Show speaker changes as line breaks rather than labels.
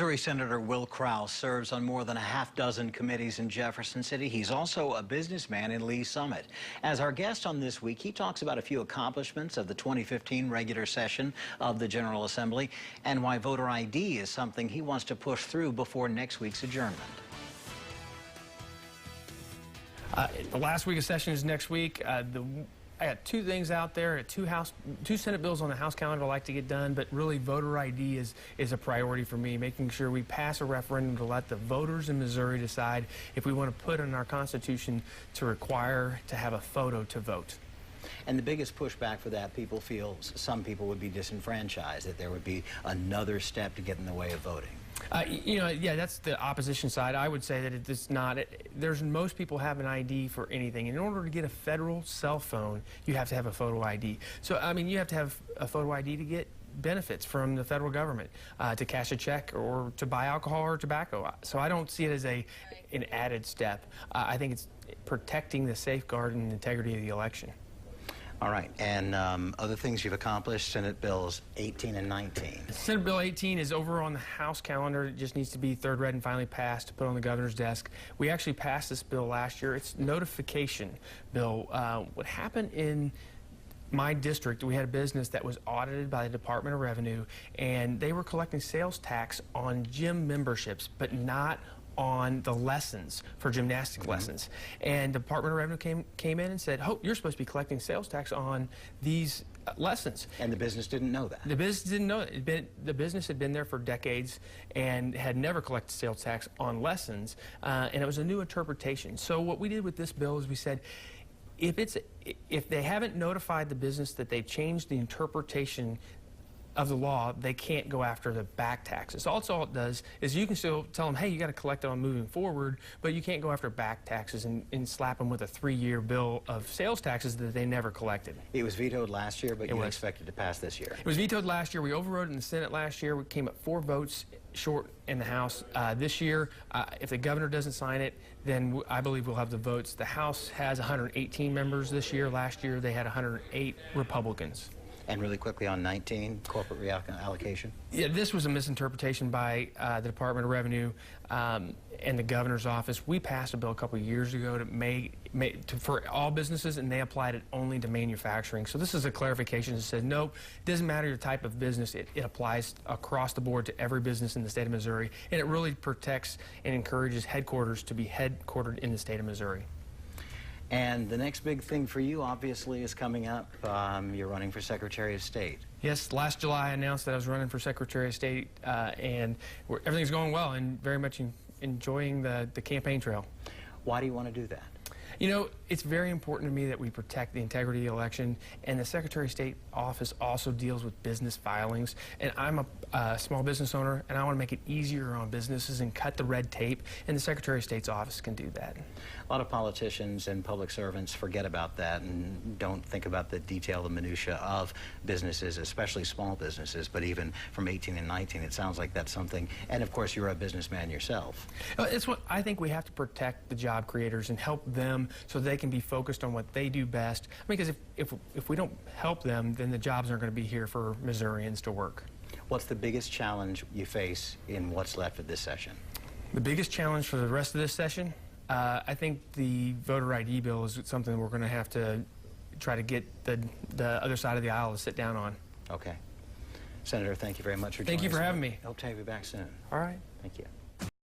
Missouri Senator Will Kraus serves on more than a half dozen committees in Jefferson City. He's also a businessman in Lee Summit. As our guest on This Week, he talks about a few accomplishments of the 2015 regular session of the General Assembly and why voter ID is something he wants to push through before next week's adjournment.
The last week of session is next week. I got two things out there, two Senate bills on the House calendar I'd like to get done, but really voter ID is a priority for me, making sure we pass a referendum to let the voters in Missouri decide if we want to put in our Constitution to require to have a photo to vote.
And the biggest pushback for that, people feel some people would be disenfranchised, that there would be another step to get in the way of voting.
Yeah, that's the opposition side. I would say that it's not. Most people have an ID for anything. In order to get a federal cell phone, you have to have a photo ID. So, I mean, you have to have a photo ID to get benefits from the federal government, to cash a check or to buy alcohol or tobacco. So I don't see it as an added step. I think it's protecting the safeguard and integrity of the election.
All right, and other things you've accomplished, Senate Bills 18 and 19.
Senate Bill 18 is over on the House calendar. It just needs to be third read and finally passed to put on the governor's desk. We actually passed this bill last year. It's notification bill. What happened in my district, we had a business that was audited by the Department of Revenue, and they were collecting sales tax on gym memberships, but not on the lessons for gymnastic lessons. And the Department of Revenue came in and said, "Oh, you're supposed to be collecting sales tax on these lessons."
And the business didn't know that.
The business didn't know it. The business had been there for decades and had never collected sales tax on lessons, and it was a new interpretation. So what we did with this bill is we said, if they haven't notified the business that they've changed the interpretation of the law, they can't go after the back taxes. Also, all it does is you can still tell them, hey, you got to collect it on moving forward, but you can't go after back taxes and slap them with a 3-year bill of sales taxes that they never collected.
It was vetoed last year, but you expected to pass this year.
It was vetoed last year. We overrode it in the Senate last year. We came up 4 votes short in the House. This year, if the governor doesn't sign it, then I believe we'll have the votes. The House has 118 members this year. Last year, they had 108 Republicans.
And really quickly on 19, corporate reallocation?
Yeah, this was a misinterpretation by the Department of Revenue and the governor's office. We passed a bill a couple of years ago for all businesses, and they applied it only to manufacturing. So this is a clarification that says, no, it doesn't matter your type of business. It applies across the board to every business in the state of Missouri, and it really protects and encourages headquarters to be headquartered in the state of Missouri.
And the next big thing for you, obviously, is coming up. You're running for Secretary of State.
Yes, last July I announced that I was running for Secretary of State, and everything's going well and very much enjoying the campaign trail. Why
do you want to do that?
You know, it's very important to me that we protect the integrity of the election, and the Secretary of State office also deals with business filings, and I'm a small business owner, and I want to make it easier on businesses and cut the red tape, and the Secretary of State's office can do that.
A lot of politicians and public servants forget about that and don't think about the detail, the minutia of businesses, especially small businesses, but even from 18 and 19, it sounds like that's something, and of course you're a businessman yourself.
It's what I think we have to protect the job creators and help them so they can be focused on what they do best. Because if we don't help them, then the jobs aren't going to be here for Missourians to work.
What's the biggest challenge you face in what's left of this session?
The biggest challenge for the rest of this session? I think the voter ID bill is something we're going to have to try to get the other side of the aisle to sit down on.
Okay. Senator, thank you very much for joining us.
Thank you for having me.
Hope to have you back soon.
All right.
Thank you.